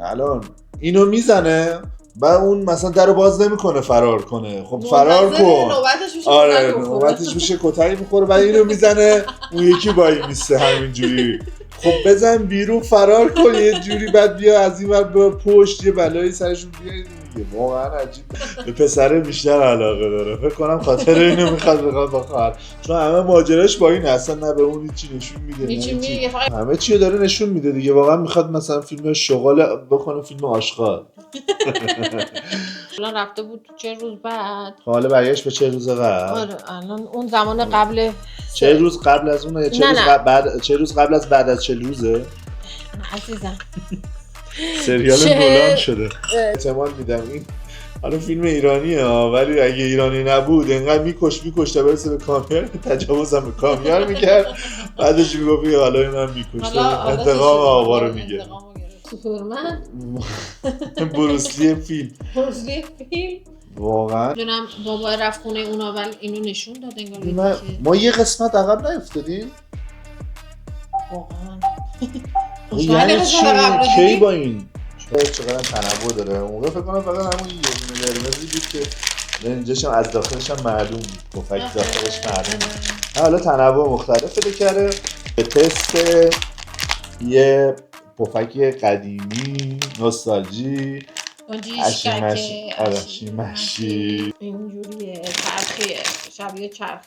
الان اینو میزنه و اون مثلا درو باز نمیکنه فرار کنه. خب فرار کن. نوبتش میشه. آره نوبتش میشه کتری میخوره و اینو میزنه اون یکی وای میسته همینجوری. خب بزن بیرون فرار کن یه جوری، بعد بیا از این ور به پشت یه بلایی سرشون بیارید دیگه. واقعا عجیب. به پسره بیشتر علاقه داره فکر کنم، خاطر اینو بخواد با خواهر، چون همه ماجراش با این اصلا نه به اون چی نشون میده همه چی رو داره نشون میده دیگه. واقعا میخواد مثلا فیلم شغال بکنه، فیلم آشغال. الان رفته بود تو 40 روز بعد. حالا برگشت به 40 روز قبل. آره الان اون زمان قبل 40 روز قبل از اون یا 40 روز بعد، 40 روز قبل از بعد از 40 روزه عزیزم. سریال دولان شده. احتمال میدم این حالا فیلم ایرانیه ولی اگه ایرانی نبود انقدر میکش تا برسه به کامیار، تجاوزم به کامیار میکرد، بعدش میگفت حالا اینم میکش، انتقام آقا رو میگه. سوپرمن بروسلی فیلم واقعا. دونم بابا رفت خونه اونا ولی اینو نشون داد انگار ما یه قسمت عقب نیفتادیم واقعا. یعنی چی؟ کی با این چقدر تنوع داره. اون موقع فکر کنم فقط همون یه دونه قرمزی بود که اینجاش هم از داخلش هم معلوم بود، پفک داخلش معلوم بود. حالا تنوع مختلف پیدا کرده. به تست یه پفک قدیمی نوستالژی اشیمشی اینجوریه، چرخیه، شبیه چرخ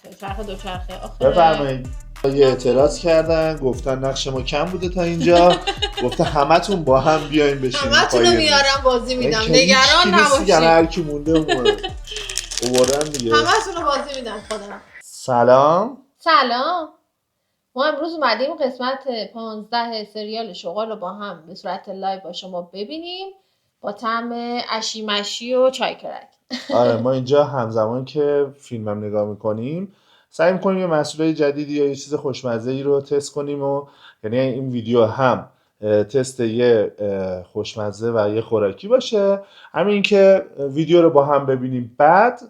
دو چرخه. بفرمایید. یه اعتراض کردن گفتن نقش ما کم بوده تا اینجا، گفتن همتون با هم بیاین بشینیم همتون رو میارم بازی میدم، نگران نباشید. یعنی هر کی مونده اووردن دیگه، همتون رو بازی میدم. خودم سلام. ما امروز اومدیم قسمت 15 سریال شغال رو با هم به صورت لایو با شما ببینیم با طعم اشیمشی و چای کرک. آره ما اینجا همزمان که فیلمم نگاه میکنیم سعی میکنیم یه محصول جدیدی یا یه چیز خوشمزه‌ای رو تست کنیم و یعنی این ویدیو هم تست یه خوشمزه و یه خوراکی باشه، همین که ویدیو رو با هم ببینیم. بعد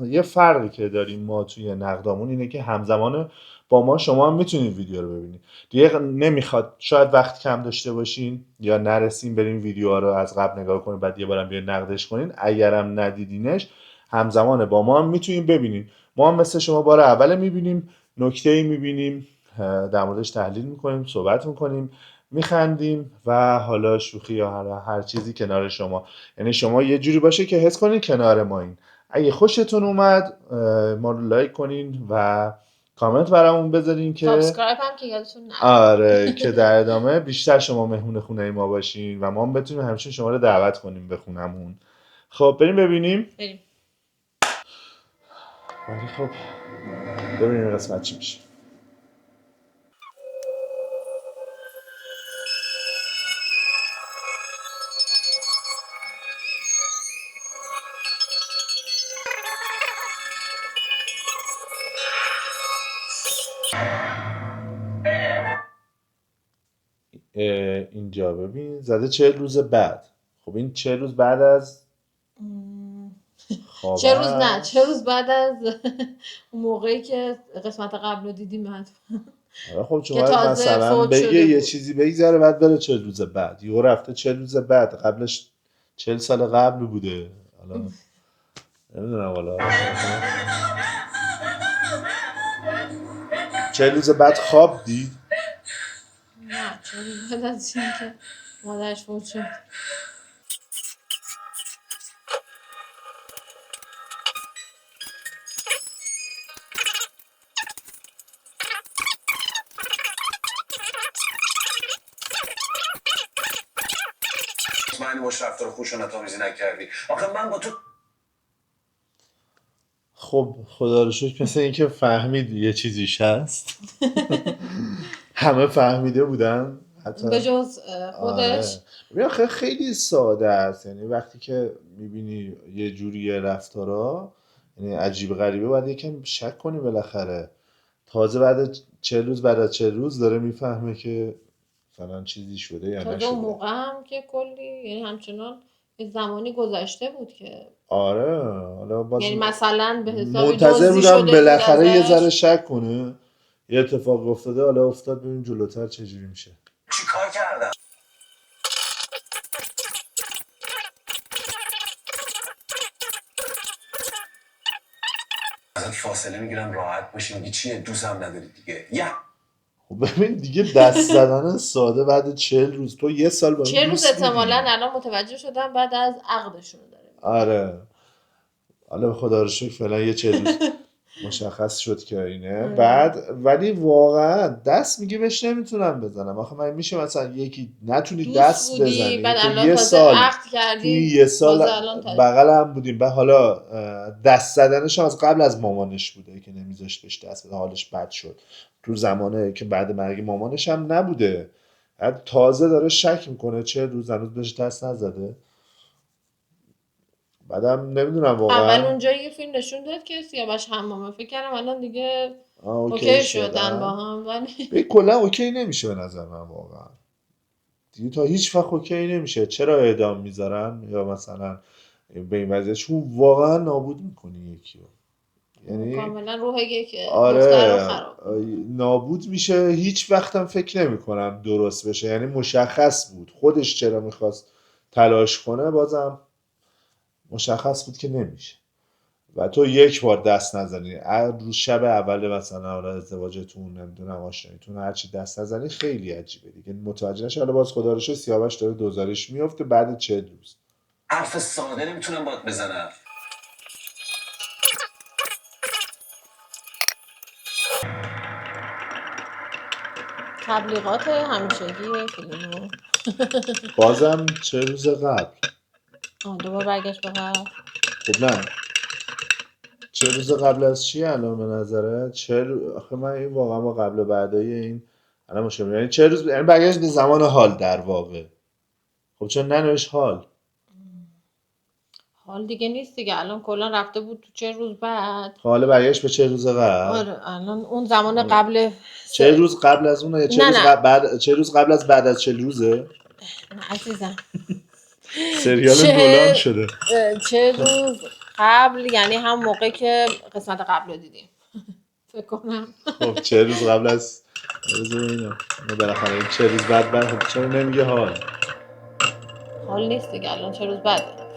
یه فرقی که داریم ما توی نقدامون اینه که همزمان با ما شما هم میتونید ویدیو رو ببینید. دیگه نمیخواد شاید وقت کم داشته باشین یا نرسیم بریم ویدیوها رو از قبل نگاه کنیم بعد یه بارم بیاین نقدش کنین. اگرم ندیدینش همزمان با ما هم میتونیم ببینیم. ما هم مثل شما بار اول میبینیم، نکته‌ای میبینیم، در موردش تحلیل میکنیم، صحبت میکنیم، میخندیم و حالا شوخی یا حالا هر چیزی کنار شما. یعنی شما یه جوری باشه که حس کنین کنار ما این. اگه خوشتون اومد ما رو لایک کنین و کامنت برامون بذارین که سابسکرایب هم که یادتون نره. آره که در ادامه بیشتر شما مهمون خونه ما باشین و ما هم بتونیم همیشه شما رو دعوت کنیم به خونمون. خب بریم ببینیم. ولی خب ببینیم قسمت چی میشه. اینجا ببین زده 40 روز بعد. خب این 40 روز بعد از 40 روز بعد از اون موقعی که قسمت قبل رو دیدیم. خب چون مثلا بگه یه چیزی بگذره بعد بره 40 روز بعد، یهو رفته 40 روز بعد، قبلش 40 سال قبل بوده. حالا نمیدونم والا 40 روز بعد خواب دید؟ نه 40 روز بعد از این که مادرش فوت شد. معنی باش رفتار خشونت‌آمیزی نکردی. آخه من با تو خب خدا رو شکر مثل این که فهمید یه چیزیش هست. همه فهمیده بودن حتی به جز خودش. آخه خیلی ساده است. یعنی وقتی که میبینی یه جوری رفتارا یعنی عجیب غریبه باید یکم شک کنی بالاخره. تازه بعد 40 روز بعد از 40 روز داره میفهمه که مثلا چیزی شده یا نشده. اون موقع هم که کلی یعنی همچنان یه زمانی گذشته بود که آره حالا باز یعنی مثلا به حساب منتظر بودم بالاخره یه ذره شک کنه یه اتفاق افتاده، حالا افتاد، ببین جلوتر چجوری میشه. چی کار کردم؟ ازت فاصله میگیرم راحت باشی، میگی چیه دوستم نداری دیگه. یا خب ببین دیگه دست زدن ساده بعد 40 روز، تو یه سال با این 40 روز دوست احتمالاً بودی. الان متوجه شدم بعد از عقدشون رو داره میگه. آره حالا به خدا رو شکر فعلا یه 40 روز مشخص شد که اینه. آره. بعد ولی واقعا دست میگه بهش نمیتونم بزنم. آخه من میشه مثلا یکی نتونی دوست دست بودی بزنی بعد تو الان یه تازه سال، عقد توی کردی یه سال تازه الان بغل هم بودیم. بعد حالا دست زدنش هم از قبل از مامانش بوده که نمیذاشت بهش دست بده، حالش بد شد تو زمانه که بعد مرگ مامانش هم نبوده. بعد تازه داره شک میکنه 40 روز هنوز بهش دست نزده. بعدم نمیدونم اول واقعا. اونجا یه فیلم نشون داد که سیاوش حمامه، فکر کردم الان دیگه اوکی اوکی شدن با شدن. هم ولی به کلا اوکی نمیشه به نظر من واقعا دیگه، تا هیچ وقت اوکی نمیشه. چرا اعدام میذارن یا مثلا به این وضعیت؟ چون واقعا نابود میکنی یکی رو. یعنی کاملا روح یک دختر رو آره خراب میکنه. نابود میشه. هیچ وقتم فکر نمی کنم درست بشه. یعنی مشخص بود خودش چرا میخواست تلاش کنه، بازم مشخص بود که نمیشه. و تو یک بار دست نزنی روز شب اول مثلا حالا ازدواجتون، نمیدونم آشناییتون، هر چی دست نزنی خیلی عجیبه دیگه. متوجه نشی. حالا باز خدا رو شکر سیاوش داره دوزارش میفته بعد 40 روز. حرف ساده نمیتونم باید بزنم. تبلیغات همیشگی فیلمو. بازم 40 روز قبل. دوباره برگشت به قبل. خب نه 40 روز قبل از چی الان به نظره 40 آخه من این واقعا با قبل و بعدای این الان مشکل، یعنی 40 روز یعنی برگشت به زمان حال در واقع. خب چون ننوش حال. حال دیگه نیست دیگه، الان کلا رفته بود تو 40 روز بعد. حالا برگشت به 40 روز قبل. آره الان اون زمان قبل 40 روز قبل از اونه یا 40 نه روز نه بعد 40 روز قبل از بعد از 40 روزه؟ نه عزیزم. سریال نولان چه شده. 40 روز قبل یعنی هم موقع که قسمت قبل رو دیدیم فکر کنم. خب 40 روز قبل از بذار ببینم. بالاخره این 40 روز بعد خب چرا نمیگه حال؟ حال نیست دیگه الان 40 روز بعده.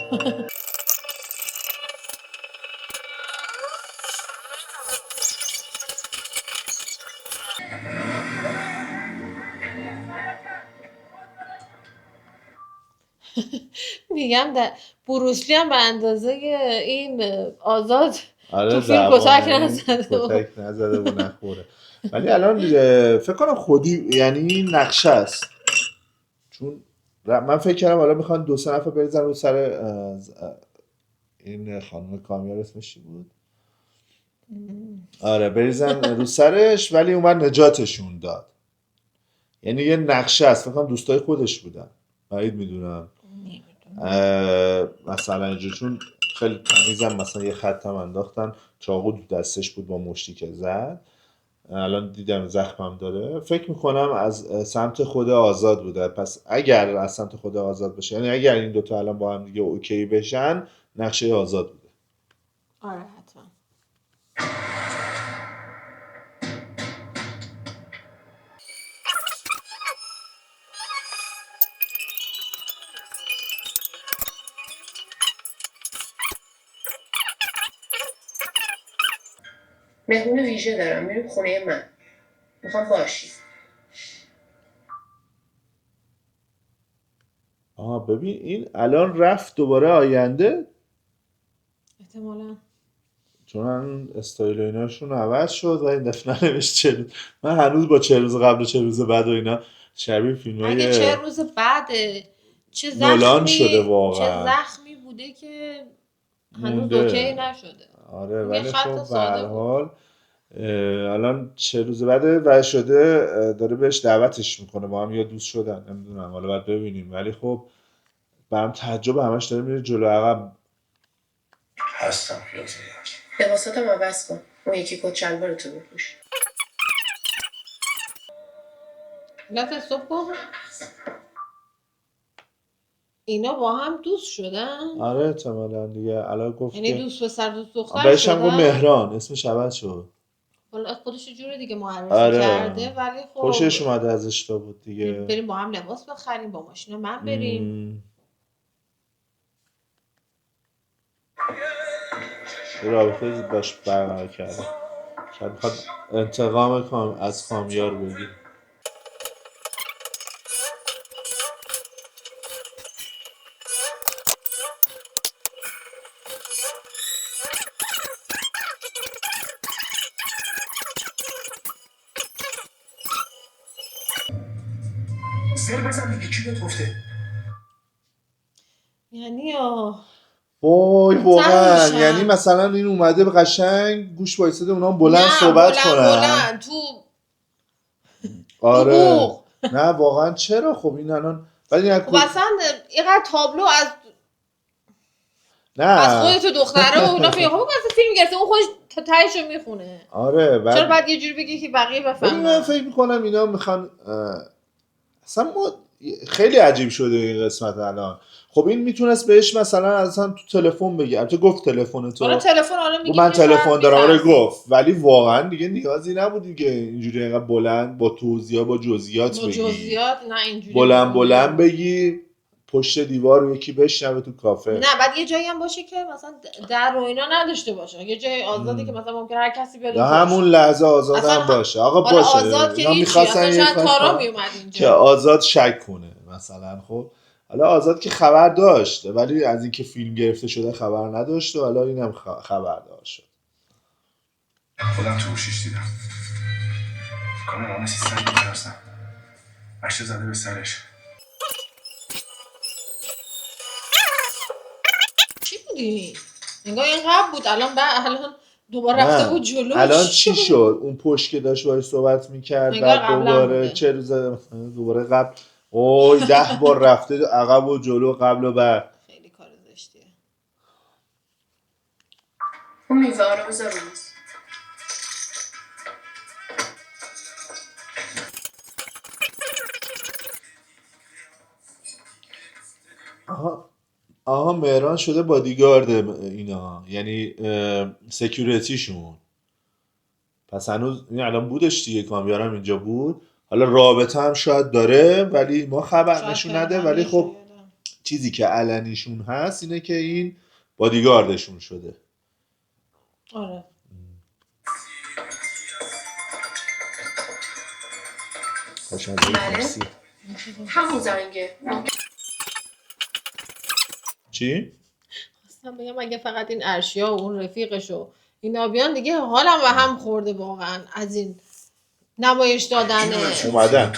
میگم در بروسلی هم به اندازه این آزاد تو آره فیلم کتک زبانه نزده و کتک نزده و نخوره. ولی الان فکر کنم خودی یعنی نقشه است. چون من فکر کردم حالا میخوان 2 3 نفر بریزن رو سر این خانم کامیار اسمش چی بود؟ آره بریزن رو سرش ولی اومد نجاتشون داد. یعنی یه نقشه است. فکر کنم دوستای خودش بودن. بعید میدونم مثلا اینجا چون خیلی تمیزم مثلا یه خط هم انداختن، چاقو تو دستش بود با مشتی که زد. الان دیدم زخمم داره. فکر میکنم از سمت خود آزاد بوده. پس اگر از سمت خود آزاد باشه، یعنی اگر این دوتا الان با هم دیگه اوکی بشن، نقشه آزاد بوده. آره حتما. مهمون ویژه دارم، میریم خونه من. میخوام باشی. ببین این الان رفت دوباره آینده، احتمالا چون استایل و ایناشون عوض شد و این دفعه ننوشت 40. من هنوز با 40 روز قبل و 40 روز بعد و اینا شبیه فیلم اگه های 40 روز بعده نولان شده چه واقعا. زخمی بوده که هنوز اوکی مونده. نشده. آره یه ولی خط خب به هر ساده بود. حال الان 40 روز بعده و شده داره بهش دعوتش میکنه با هم یا دوست شدن نمیدونم حالا باید ببینیم. ولی خب برام تعجب همش داره میره جلو عقب. هستم خیالت. لباساتم عوض کن. اون یکی کت شلوارتو بپوش. لات صبح گفت اینا با هم دوست شدن. آره احتمالاً دیگه الان گفت یعنی که دوست پسر دوست دختر بهش هم گفت شدن. مهران، اسمش عوض شد. حالا خودش یه جور دیگه معرفی آره کرده ولی خب خوشش اومده از اشتا بود دیگه. بریم با هم لباس بخریم با ماشین من بریم. مم. رابطه باش برقرار کرده. شاید میخواد انتقام از کامیار بگیر. زر بزن دیگه، کی بهت گفته؟ یعنی وای واقعا تهشم. یعنی مثلا این اومده به قشنگ گوش وایساده اونا هم بلند نه، صحبت بلند کنن. بلند تو آره حقوق. نه واقعا چرا خب این الان ولی خب اصلا اینقدر تابلو از نه خودت و دختره و اینا خب مثلا فیلم گرفته اون خودش تهشو میخونه. آره چرا بعد یه جوری بگی که بقیه ولی من بفهمن؟ فکر میکنم اینا میخوان اصلا ما خیلی عجیب شده این قسمت الان. خب این میتونست بهش مثلا اصلا تو تلفن بگه، البته گفت تلفن تو حالا تلفن حالا گفت میگی من که شاید تلفن دارم آره می‌ترسه. گفت، ولی واقعا دیگه نیازی نبود دیگه اینجوری اینقدر بلند با توضیحات با جزئیات با بگی. جزئیات نه اینجوری بلند بگی پشت دیوار رو یکی بشنوه تو کافه. نه بعد یه جایی هم باشه که مثلا در و اینا نداشته باشه، یه جای آزادی که مثلا ممکن هر کسی بره یا توش. همون لحظه آزاد اصلا هم باشه آقا حالا باشه آزاد که اینا هیچی، می‌خواستن اصلا یه شاید کاری تارا کنن میومد که اینجا. آزاد شک کنه مثلا. خب حالا آزاد که خبر داشته ولی از اینکه فیلم گرفته شده خبر نداشته و حالا اینم خبردار شد. خودم تو گوشیش دیدم کاملا مثل سنگ می‌ترسم، عشه زده به سرش. چی بودی؟ انگار این قبل بود الان دوباره نه رفته بود جلو. الان چی شد اون پشت که داشت باهاش صحبت میکرد انگار بعد قبلا دوباره بوده. 40 روز دوباره قبل اوه 10 بار رفته عقب و جلو قبل و بعد. خیلی کار زشتیه. اون میوه ها رو بذار رو میز. آها مهران شده بادیگارد اینا، یعنی سکیوریتیشون. پس هنوز این الان بودش دیگه، کامیارم اینجا بود. حالا رابطه هم شاید داره ولی ما خبر شاید نشون نده. فعلا ولی نیست، خب یادم. چیزی که علنیشون هست اینه که این بادیگاردشون شده. آره خوشمزه. همون زنگه. چی؟ خواستم بگم اگه فقط این ارشیا و اون رفیقش و اینا بیان دیگه حالم به هم خورده واقعا از این نمایش دادن. اومدن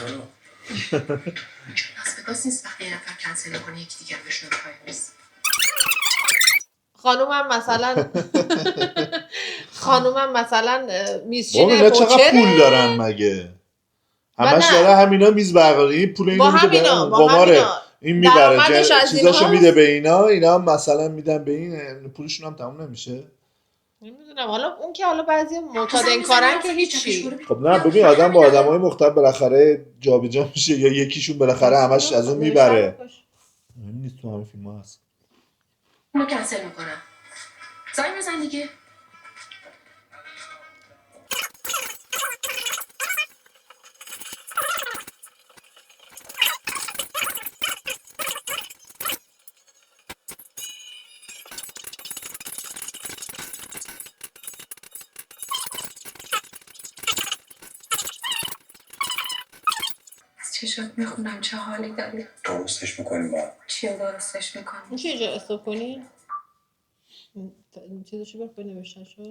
از بگاس نیست وقتی یه نفر کنسل کنه یکی دیگر بهشون پای نیست. خانومم مثلا بابا میزچین اینا چقدر پول پوچره دارن مگه؟ همش نه. داره همینا میز بغلی پول با اینو میده به همینا اون با قماره همینا این میبره درآمدش از چیزاشو اینهاست. میده به اینا هم مثلا میدن به این پولشون هم تموم نمیشه. نمیدونم حالا اون که حالا بعضی معتاد این کارن که هیچی. خب نه ببین آدم با آدمای مختلف بالاخره جابجا میشه یا یکیشون بالاخره همش از اون میبره. نیست تو همه فیلم ها هست. اونو کنسل میکنم. زنگ بزن دیگه. چشات میخونم چه حالی داری. درستش میکنیم با چی رو درستش میکنی؟ میشه اینجا استوب کنی؟ چیزشو برد بنوشتن شو.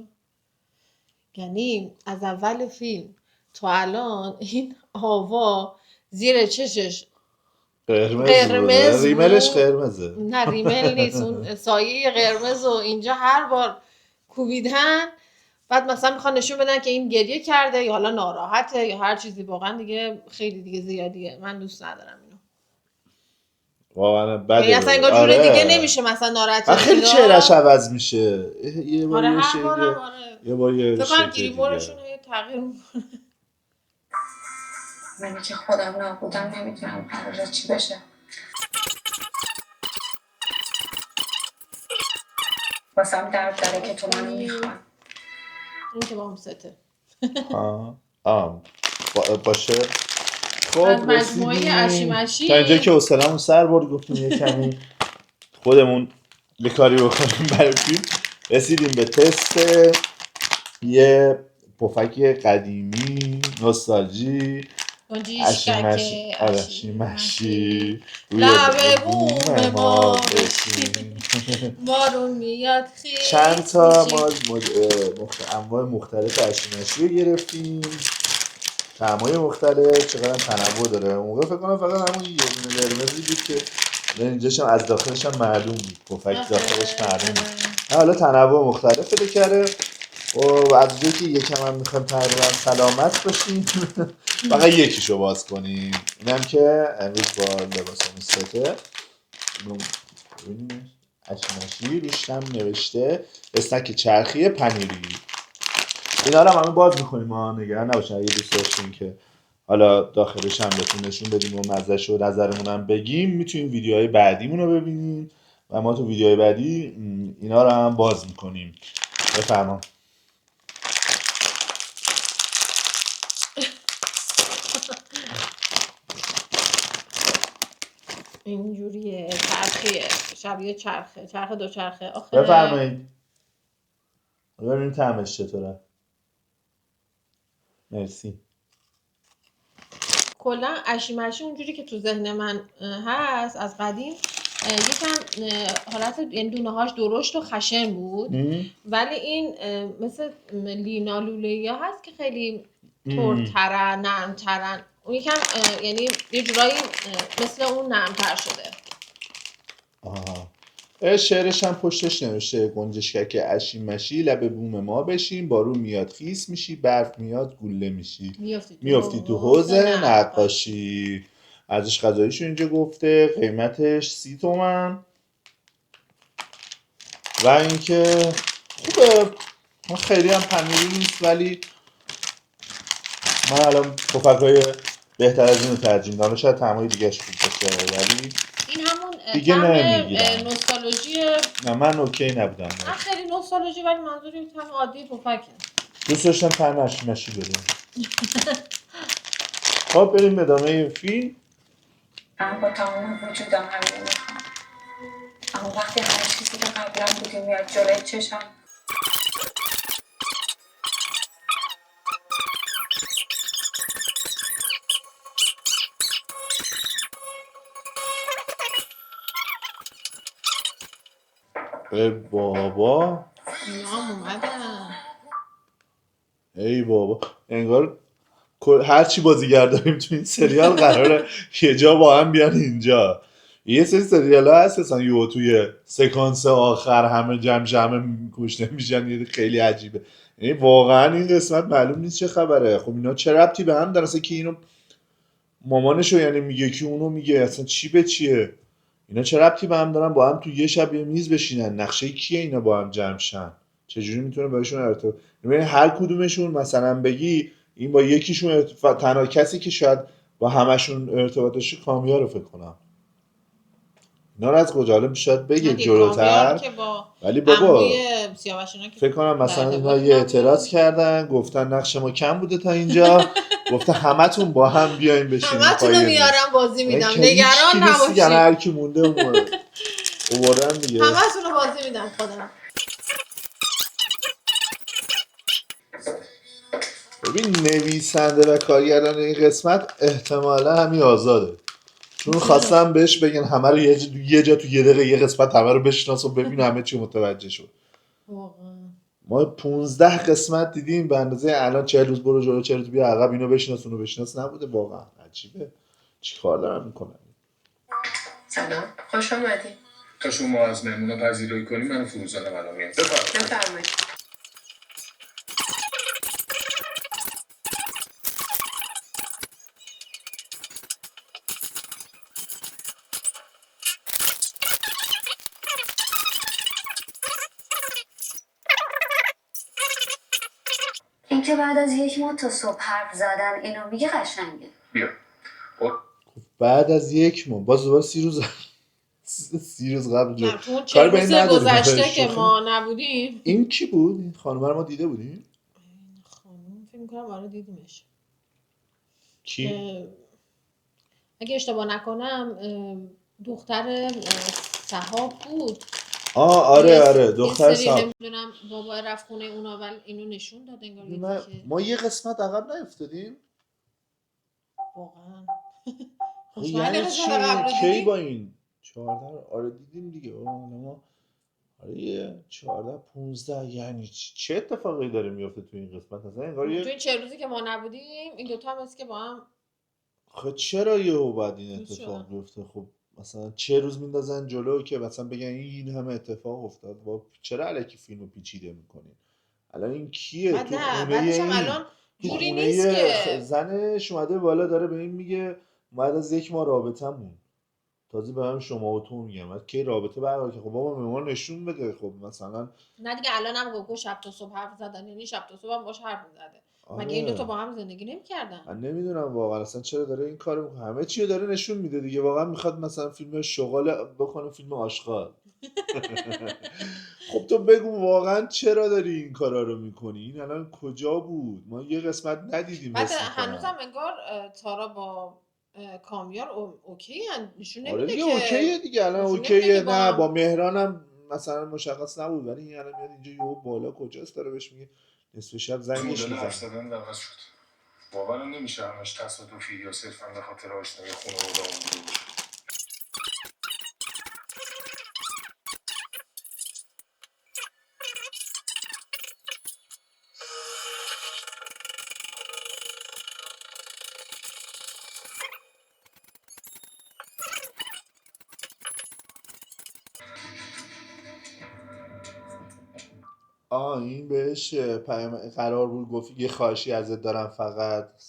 یعنی از اول فیلم تا الان این آوا زیر چشش قرمز ریملش بود. قرمزه. نه ریمل نیست اون سایه قرمز و اینجا هر بار کوبیدن بعد مثلا میخوان نشون بدن که این گریه کرده یا حالا ناراحته یا هر چیزی. واقعا دیگه خیلی دیگه زیادیه، من دوست ندارم اینو. واقعا یعنی بده. اصلا انگار جوری دیگه نمیشه مثلا ناراحتی خیلی چهرش عوض میشه یه بار آره یه هر شکل بارم آره. یه بار یه فکر کنم شکل گریمورشون دیگه. رو تغییر میکنه. منی که خودم نبودم نمیدونم قراره چی بشه. واسم درد داره که تو منو میخوای. این که با هم سته باشه. خب از مجموعه رسیدیم اشیمشی تا اینجا که حوصله‌مون سر برد گفتیم یه کمی خودمون یه کاری بکنیم برای فیلم. رسیدیم به تست یه پفک قدیمی نوستالژی اشیمشی. آره اشیمشی روی لب بوم بوم ما ما بشین. بارون میاد خیلی چند تا ما انواع مختلف اشیمشی رو گرفتیم، طعمای مختلف، چقدر تنوع داره. اون موقع فکر کنم فقط همون یه دونه قرمزی بود که اینجاش هم از داخلش هم معلوم بود، پفک داخلش معلوم بود. حالا تنوع مختلف پیدا کرده و از اونجایی که یکم هم میخوایم تقریبا سلامت باشیم فقط یکیشو باز کنیم. اینم که امروز با لباسمون سته. ببینیم اشیمشی روش هم نوشته اسنک چرخی پنیری. اینا رو هم همه باز میکنیم، ما نگران نباشین. اگه دوست داشتین که حالا داخلش هم بهتون نشون بدیم و مزهش و نظرمون هم بگیم، میتونین ویدیوهای بعدیمون رو ببینین و ما تو ویدیوهای بعدی اینا رو هم باز میکنیم. بفرما. اینجوریه، چرخیه، شبیه چرخ دوچرخه. آخه بفرمایید ببینیم طعمش چطوره. مرسی. کلا اشیمشی اونجوری که تو ذهن من هست از قدیم یکم حالت یعنی دونه هاش درشت و خشن بود، ولی این مثل لینا لوله‌ای هست که خیلی ترترن، نرمترن. اون یکم یعنی یه جورایی مثل اون نرمتر شده. شعرش هم پشتش نوشته گنجشکک اشیمشی لب بوم ما بشین، بارون میاد خیس میشی، برف میاد گوله میشی، میافتی تو حوض نقاشی. ارزش غذاییشو اینجا گفته، قیمتش 30 تومن و اینکه خوبه. خیلی هم پنیری نیست، ولی من الان پفک‌های بهتر از اینو ترجیح میدم. شاید طعمای دیگه‌اش خوب باشه ولی این همون دیگه طعم نمیگیرم. نوستالژی. نه من اوکی نبودم. من خیلی نوستالژی، ولی منظوری طعم عادی پفکه. دوست داشتم طعم اشیمشی بده. خب بریم ادامه فیلم. من با تمام وجودم همین میخوام، اما وقتی هر چیزی که قبلا بودی میاد جلوی چشم، ای بابا، اینا هم اومدن. ای بابا، انگار هر چی بازیگر داریم تو این سریال قراره یه جا با هم بیان اینجا. یه سری سریال ها هست اصلا یه توی سکانس آخر همه جمع کشته میشن، یه خیلی عجیبه. یعنی واقعا این قسمت معلوم نیست چه خبره. خب اینا چه ربطی به هم دارن؟ اصلا که اینو مامانشو یعنی میگه که اونو میگه، اصلا چی به چیه؟ اینا چه ربطی به هم دارن؟ با هم تو یه شب یه میز بشینن، نقشه کیه اینا با هم جمع شن؟ چجوری میتونه بهشون ارتباط؟ یعنی هر کدومشون مثلا بگی این با یکیشون تنها کسی که شاید با همشون ارتباط داشته کامیا رو فکر کنم. اینا رو از کجا حالا شاید بگه جلوتر، که با ولی بابا عموی سیاوش اینا که فکر کنم مثلا در اینا ارتباط یه نبود. اعتراض کردن، گفتن نقش ما کم بوده تا اینجا، گفته همتون با هم بیاین بشینیم همتون رو پای میز. میارم بازی میدم، که نگران هیچ کی نیست دیگه، نباشید. هر کی مونده اووردن دیگه. همتون رو بازی میدم خودم. ببین نویسنده و کارگردان این قسمت احتمالا همین آزاده، چون خواستم بهش بگن همه رو یه جا تو یه دقیقه یه قسمت همه رو بشناس و ببین همه چی متوجه شد. ما 15 قسمت دیدیم به اندازه الان 40 روز برو جلو 40 روز بیا عقب، اینو بشناس اونو بشناس نبوده. واقعا عجیبه چی کار دارن میکنن. سلام، خوش آمدی. تا شما از مهمونا پذیرایی کنیم منو فروزانم الان میام. بفرمایید. این که بعد از 1 ماه تا صبح حرف زدن اینو میگه قشنگه. بیا. بعد از 1 ماه باز دوباره 30 روز 30 روز قبل جو. نه تو اون کاری 40 به روز این نداریم. گذشته که ما نبودیم. این کی بود؟ این خانم رو ما دیده بودیم؟ خانم فکر می‌کنم آره دیدیمش. کی؟ اگه اشتباه نکنم دختر سهاب بود. آره دختر یه سری ساب. نمیدونم بابا رفت خونه اونا ولی اینو نشون داد انگار یه تیکه ما یه قسمت عقب نیفتادیم. واقعا خب خوشمزه یعنی قسمت چی قبل رو کی دیدی؟ با این 14 آره دیدیم دیگه. ما آره 14 15 یعنی چه اتفاقی داره میفته تو این قسمت اصلا انگار تو یه این 40 روزی که ما نبودیم این دوتا هم هست که با هم خب چرا یهو باید این دوست اتفاق شدن. بیفته؟ خب مثلا چه روز میندازن جلو که مثلا بگن این همه اتفاق افتاد. چرا الکی فیلمو پیچیده میکنین؟ الان این کیه بعد تو نه خونه بعدش هم این؟ الان تو جوری نیست خونه که زنش اومده بالا داره به این میگه بعد از 1 ماه رابطمون تازه به هم شما و تو میگم بعد کی رابطه برقرار که خب بابا به ما نشون بده. خب مثلا نه دیگه الان هم گفت شب تا صبح حرف زدن یعنی شب تا صبح هم باش حرف میزده. مگه این دوتا آره با هم زندگی نمیکردن؟ من نمیدونم واقعا اصلا چرا داره این کارو میکنه. همه چی رو داره نشون میده دیگه. واقعا میخواد مثلا فیلم شغال بکنه فیلم آشغال. خب تو بگو واقعا چرا داری این کارا رو میکنی؟ این الان کجا بود؟ ما یه قسمت ندیدیم بعد حس هنوزم میکنم. انگار تارا با کامیار اوکی هن. نشون آره نمیده دیگه که اوکیه دیگه الان نشون نمیده که اوکیه. با نه با هم مهرانم مثلا مشخص نبود ولی این الان میاد اینجا یهو بالا کجاست داره بهش میگه نصف شب زنگش مدل حرف میزنه. زدن عوض شد. باورم نمیشه همش تصادفی یا صرفا به خاطر آشنایی خانواده بوده باشه. این بهش قرار بود گفت یه خواهشی ازت دارم فقط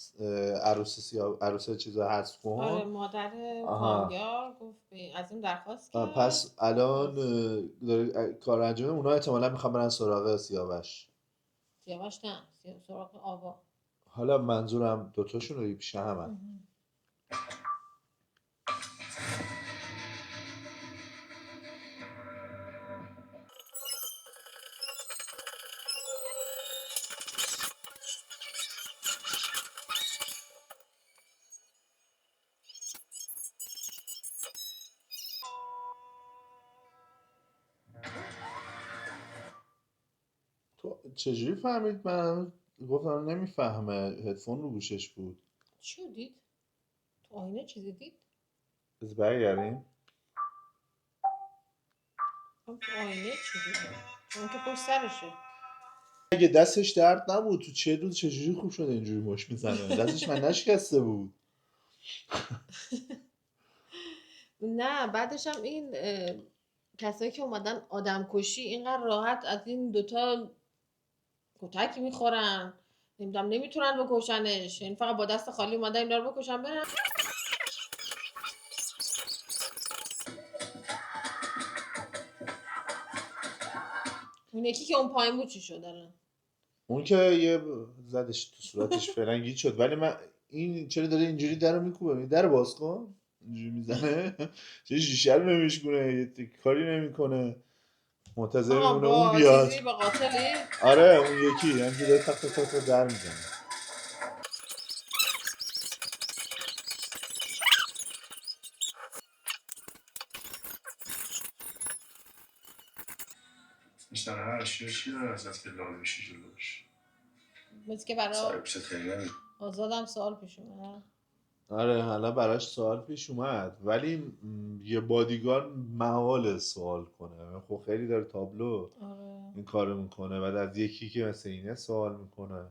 عروس چیزا حذف آره کن. مادر آها کامیار گفت از این درخواست کرد پس الان از داره کار انجامه. اونا احتمالا میخوان برن سراغ سیاوش. سیاوش نه سراغ آوا. حالا منظورم دوتاشون رو پیش همن. تو چجوری فهمید؟ من گفتم نمیفهمه هدفون رو گوشش بود. چی رو دید؟ تو آینه چیزی دید؟ از برگردیم تو آینه چیزی دید؟ اون که پشت سرشه. اگه دستش درد نبود تو 40 روز چجوری خوب شده اینجوری مش میزنه؟ دستش من نشکسته بود. نه بعدش هم این کسایی که اومدن آدم کشی اینقدر راحت از این دوتا کتک میخورن نمیدونم نمیتونن بکشنش یعنی فقط با دست خالی اومدن اینا رو بکشن برن. اون یکی که اون پایین بود چی شد الان؟ اون که یه زدش تو صورتش فرنگی شد. ولی من این چرا داره اینجوری درو میکوبه؟ در باز کن. اینجوری میزنه. چه شیشه رو نمیشکونه یه کاری نمیکنه. منتظر آها میمونه اون با بیاد. چیزی با قاتلی. آره اون یکی همینجوری داره تق تق تق در میزنه. میشنن هر چی داره ازت که لال بشی جلوش. مثل که برا سر پیشت خیلی نمی آزادم سوال پیش اومد. آره حالا براش سوال پیش اومد ولی یه بادیگارد محال سوال کنه. خب خیلی داره تابلو آره این کارو میکنه بعد از یکی که مثل اینه سوال میکنه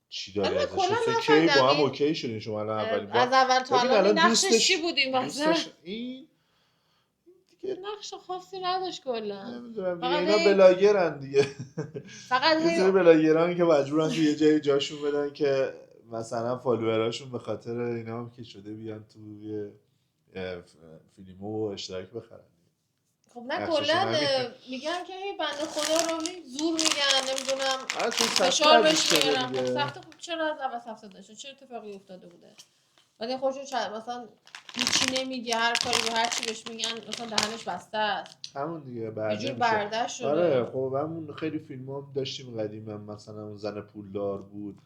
چی ولی داری من ازش؟ کلا حسه کی نفهمیدم با هم این اوکی شدین شما الان اولین از بار؟ اول تا ببین الان این الان نقشش چی بود این وسط؟ دوستش این دیگه نقش خاصی نداشت کلا نمیدونم دیگه فقط اینا هی بلاگرن دیگه. فقط یه هی سری بلاگران که مجبورن تو یه جایی جاشون بدن که مثلا فالووراشون به خاطر اینا هم که شده بیان توی فیلمو اشتراک بخرن. خب نه نقششون کلا همینه. میگن که این بنده خدا رو زور میگن نمیدونم آره تو سخته فشار ازش بهش شده میارن. خب دیگه. سخته خب چرا از اول سخته داشته چه اتفاقی افتاده بوده بعد خودشون مثلا هیچی نمیگه هر کاری به هر چی بهش میگن مثلا دهنش بسته است همون دیگه یه بر جور نمیشه. برداشت آره شده. خب همون خیلی فیلم هم داشتیم قدیم هم مثلا اون زن پولدار بود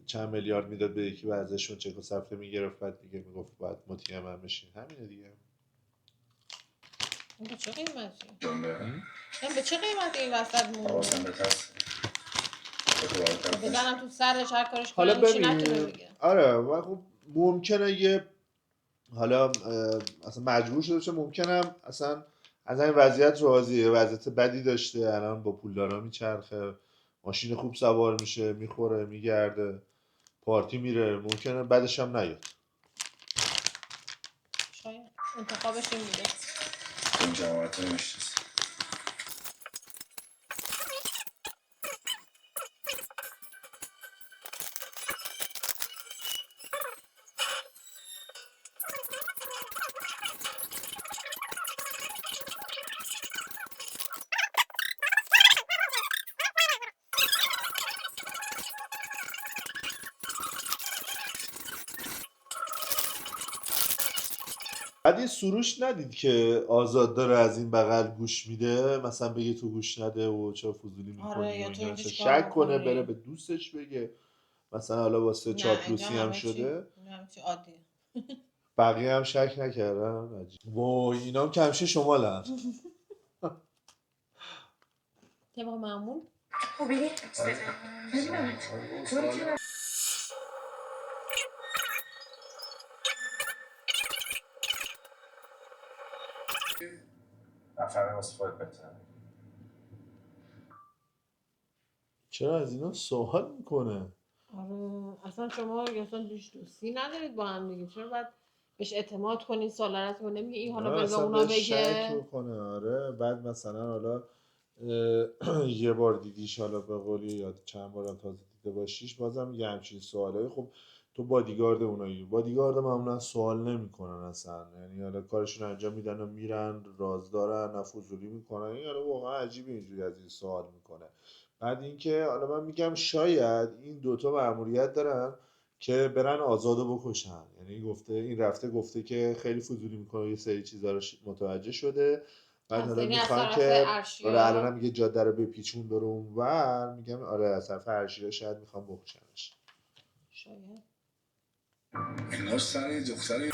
چند میلیارد میداد به یکی و ازشون چک و صفحه میگرفت بعد دیگه میگفت باید مطیع من بشین. همینه دیگه. به چه قیمتی؟ جنبه به چه قیمتی این وسط مونده؟ حواسم به ترس بزنم تو سرش هر کارش حالا کنم چی نتونه ببین بگه. آره و خب ممکنه یه حالا اصلا مجبور شده باشه، ممکنم اصلا از این وضعیت راضیه، وضعیت بدی داشته، الان با پولدارا میچرخه، ماشین خوب سوار میشه، میخوره، میگرده، پارتی میره، ممکنه بعدش هم نیاد. شاید انتخابش این بوده. این جماعت رو میشنسی. بعد یه سروش ندید که آزاد داره از این بغل گوش میده، مثلا بگه تو گوش نده و چه فضولی میکنی آره یا و تو اینا، اینجا مثلا چیکار شک کنه می‌کنی؟ بره به دوستش بگه، مثلا حالا واسه نه اینجا چاپلوسی هم همه چی شده. همه چی عادیه. بقیه هم شک نکردن. عجیب. وای اینا هم کمشه شمالن. طبق معمول خوبی؟ ببینمت تو رو چرا نفهمه واسه خودت بهتره. چرا از اینا سوال میکنه؟ آره اصلا شما اصلا دوستی ندارید با هم دیگه، چرا باید بهش اعتماد کنین سالارت رو نمیگه این حالا بره به اصلا اونا به شک بگه. میکنه. آره بعد مثلا حالا یه بار دیدیش، حالا به قولی یا چند بارم تازه دیده باشیش، بازم یه همچین سوالایی. خب تو بادیگارد اونایی، بادیگارد معمولا سوال نمیکنن اصلا، یعنی حالا کارشون انجام میدن و میرن، راز دارن، نه فضولی میکنن. این حالا واقعا عجیبه اینجوری از این سوال میکنه. بعد اینکه حالا من میگم شاید این دوتا مأموریت دارن که برن آزادو بکشن، یعنی گفته این رفته گفته که خیلی فضولی میکنه، یه سری چیزا رو متوجه شده، بعد از حالا این از میخوان طرف که آره الان ارشیا هم میگه جاده رو بپیچون برو اونور، میگم آره از طرف ارشیا شاید میخوام بکشنش. شاید. انگار سر یه دختر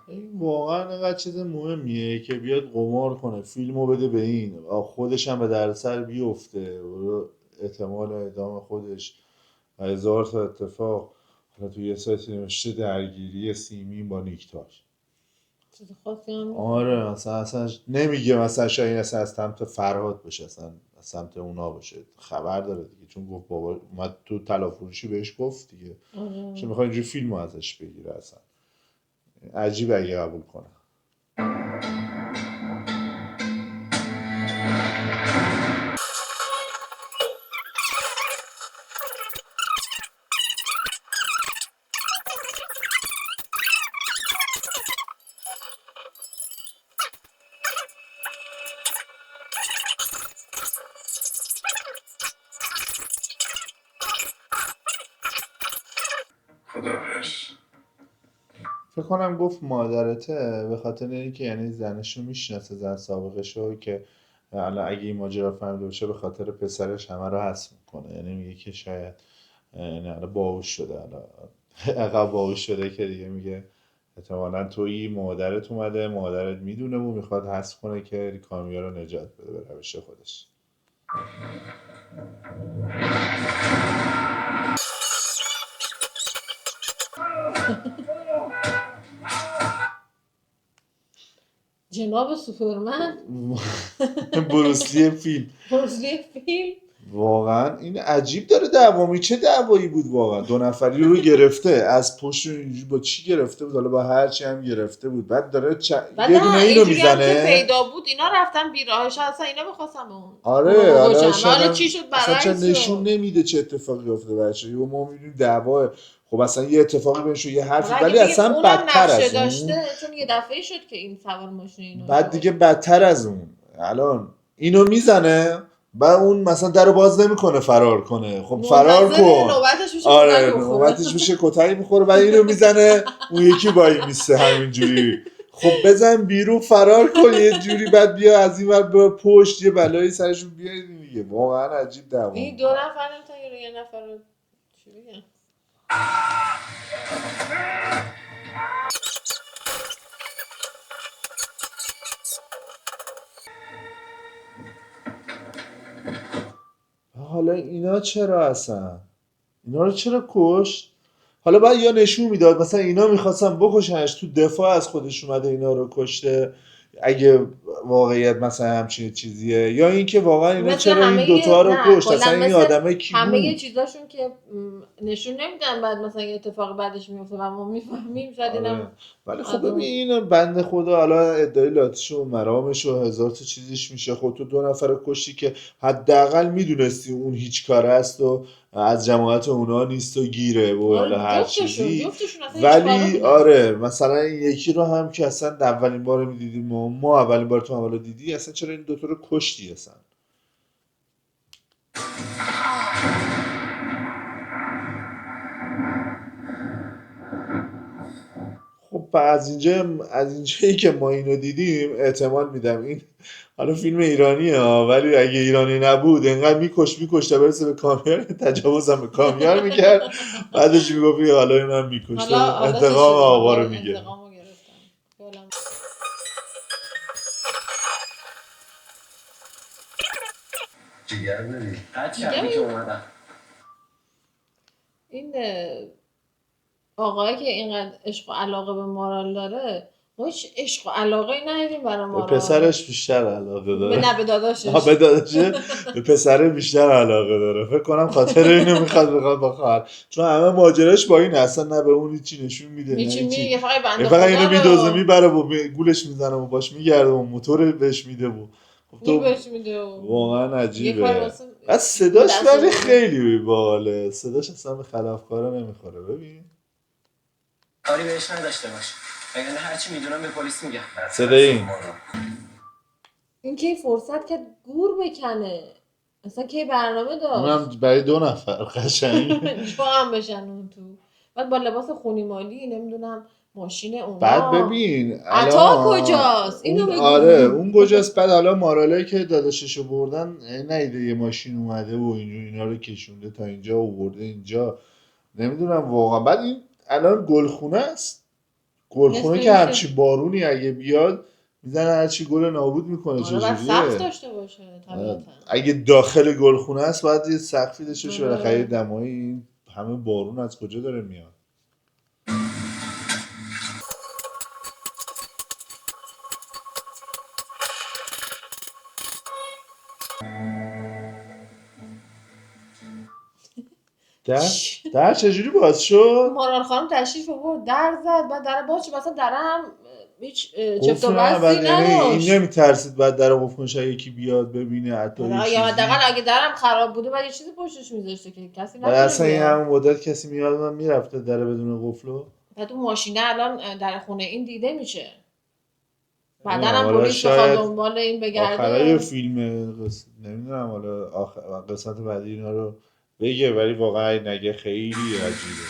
این واقعا اینقدر چیز مهمیه که بیاد قمار کنه فیلمو بده به این و خودش هم به دردسر بیفته و احتمال اعدام خودش و هزار تا اتفاق. حالا تو یه سایتی نوشته درگیری سیمین با نیکتار. چیز خاصی هم نیست. آره اصلا نمیگه مثلا شاید اصلا از سمت فرهاد باشه، اصلا از سمت اونا باشه، خبر داره دیگه، چون گفت بابا اومد تو تلافروشی بهش گفت دیگه، آره. چون میخواد اینجوری فیلمو ازش بگیره. اصلا عجیبه اگه قبول کنه. خدا بهش فکر کنم گفت مادرته به خاطر اینکه یعنی زنشو میشناسه، زن سابقشو، که الان اگه این ماجرا فهمیده باشه به خاطر پسرش همه رو حذف میکنه، یعنی میگه که شاید نه الان باهوش شده، الان عقب باهوش شده که دیگه میگه احتمالا تویی، مادرت اومده، مادرت میدونه و میخواد حذف کنه که کامیو رو نجات بده به روش خودش. جناب سوپرمن بروسلی فیلم. بروسلی فیلم واقعا این عجیب داره دعوامی. چه دعوایی بود واقعا؟ 2 نفری رو گرفته از پشت اینجوری، با چی گرفته بود؟ حالا با هر چی هم گرفته بود. بعد داره بعد یه دونه اینو اینجوری هم که میزنه. پیدا بود اینا رفتن بیراهش، اصلا اینا می‌خواستن اون آره حالا حالا چی شد اصلا چه برعکس نشون شد. نمیده چه اتفاقی افتاده بچه. یا ما میبینیم دعوا، خب اصلا یه اتفاقی بینشون، یه حرفی، حالا ولی اگه بگیم اصلا اونم بدتر نقشه از اون. داشته، چون یه دفعه شد که این سوار ماشین اینو بعد شد. دیگه بدتر از اون، الان اینو میزنه بعد اون مثلا درو باز نمیکنه فرار کنه. خب فرار منتظر کن. نوبتش میشه آره کتک بخوره. نوبتش میشه کتک میخوره. بعد اینو میزنه اون یکی وای میسته همینجوری. خب بزن بیرون فرار کن یه جوری، بعد بیا از این ور به پشت یه بلایی سرشون بیارید دیگه. واقعا عجیب دعوا. این 2 نفر نمیتونن یه نفر رو چی بگم. حالا اینا چرا اصلا اینا رو چرا کشت؟ حالا باید یا نشون میداد مثلا اینا میخواستن بکشنش، تو دفاع از خودش اومده اینا رو کشته اگه واقعیت مثلا همچین چیزیه، یا اینکه واقعا اینا مثل چرا این همه دوتا رو نه کشت، کلا اصلا این مثل آدمه کی همه بود؟ چیزاشون که نشون نمیدن، بعد مثلا یه اتفاق بعدش میفته و ما میفهمیم شاید آره. اینم ولی از خب ببین اون. این بنده خدا حالا ادعای لاتیش و مرامش و هزار تا چیزش میشه. خب تو 2 نفر رو کشتی که حداقل میدونستی اون هیچ کاره است و از جماعت اونا نیست و گیره و حالا هر چیزی. جفتشون اصلا هیچ کاره ولی بودن. آره مثلا این یکی رو هم که اصلا اولین بار میدیدیم ما اولین بار تو هم حالا دیدی، اصلا چرا این دوتا رو کشتی اصلا؟ خب از اینجایی که ما اینو دیدیم احتمال میدم این حالا فیلم ایرانیه ها، ولی اگه ایرانی نبود انقدر میکش تا برسه به کامیار، تجاوزم به کامیار میکرد، بعدش میگفت حالا اینم میکش، حالا چی انتقام شده؟ آقا حالا رو میگه. انتقامو گرفتن. فعلا. جگر داری؟ قد میگم کردی که اومدم. این آقایی که اینقدر عشق و علاقه به مارال داره، ما هیچ عشق و علاقه ای ندیدیم برای به مارال. پسرش بیشتر علاقه داره. نه به داداشش. به داداشه، به پسر بیشتر علاقه داره. فکر کنم خاطر اینو میخواد با خواهر، چون همه ماجراش با این اصلا نه به اون چی نشون میده نه چی. یه فقط بنده فقط اینو میدوزه خدا میبره و گولش میزنه و باش میگرده و موتور بهش میده و خب رو تو بهش میده و واقعا یه کار عجیبه. واسه از صداش دست ولی آورده. خیلی باحاله، صداش اصلا به خلافکارا نمیخوره. ببین کاری بهش نداشته باش، وگرنه هرچی میدونم به پلیس میگم. صدای این این که فرصت که گور بکنه اصلا که برنامه داشت اونم برای 2 نفر قشنگ. جا هم بشن اون تو، بعد با لباس خونیمالی نمیدونم ماشین اونا. بعد ببین عطا کجاست اینو بگو. آره اون کجاست. بعد حالا مارالایی که داداششو بردن نیده یه ماشین اومده و اینا رو کشونده تا اینجا و برده اینجا، نمیدونم واقعا. بعد این الان گلخونه است، گلخونه مثل که اینکه. همچی بارونی اگه بیاد میزنه هرچی گل نابود میکنه. آره بعد سقف چجوریه؟ داشته باشه طبیعتا. اگه داخل گلخونه است باید یه سقفی داشته باشه، آره. بالاخره دمای این همه بارون از کجا داره میاد؟ در چجوری باز شد؟ مارال خانم تشریف آورد در زد، بعد در باز شد، مثلا در هم هیچ چفت و قفل بستی بعد یعنی این نداشت. نمیترسید بعد در قفل کنشه یکی بیاد ببینه حتی یه یا چیزی. حداقل اگه درم خراب بوده بعد یه چیزی پشتش میذاشته که کسی بعد نتونه اصلا این بیاد. همون مدت کسی میاد من میرفته در بدون قفلو. بعد اون ماشینه الان در خونه این دیده میشه. بعدا نمیدونم، هم حالا پلیس بخواد شاید دنبال این آخرای بگرده. فیلم نمیدونم حالا قسمت بعدی اینا رو بگه، ولی واقعا این نگه خیلی عجیبه.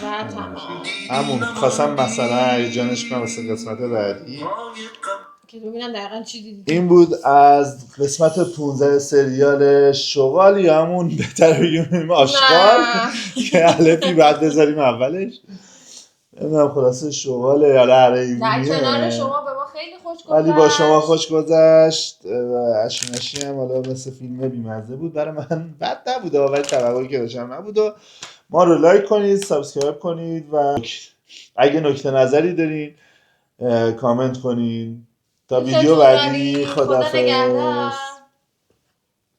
و تمام همون خواستم مثلا هیجانش کنم واسه قسمت بعدی که ببینن دقیقا چی دیدی. این بود از قسمت 15 سریال شغال، یا همون بهتر بگیم آشغال که الفی بعد بذاریم اولش. نمیدونم خلاصه شغاله یا در حیوانیه. کنار شما به ما خیلی خوش گذشت. ولی با شما خوش گذشت و اشینشی هم حالا مثل فیلم بیمزه بود برای من، بد نبود ولی توقعی که داشتم نبود. و ما رو لایک کنید، سابسکرایب کنید و اگه نکته نظری دارین کامنت کنین. تا دوستتون ویدیو بعدی داریم. خدا خدافظ. نگهدار.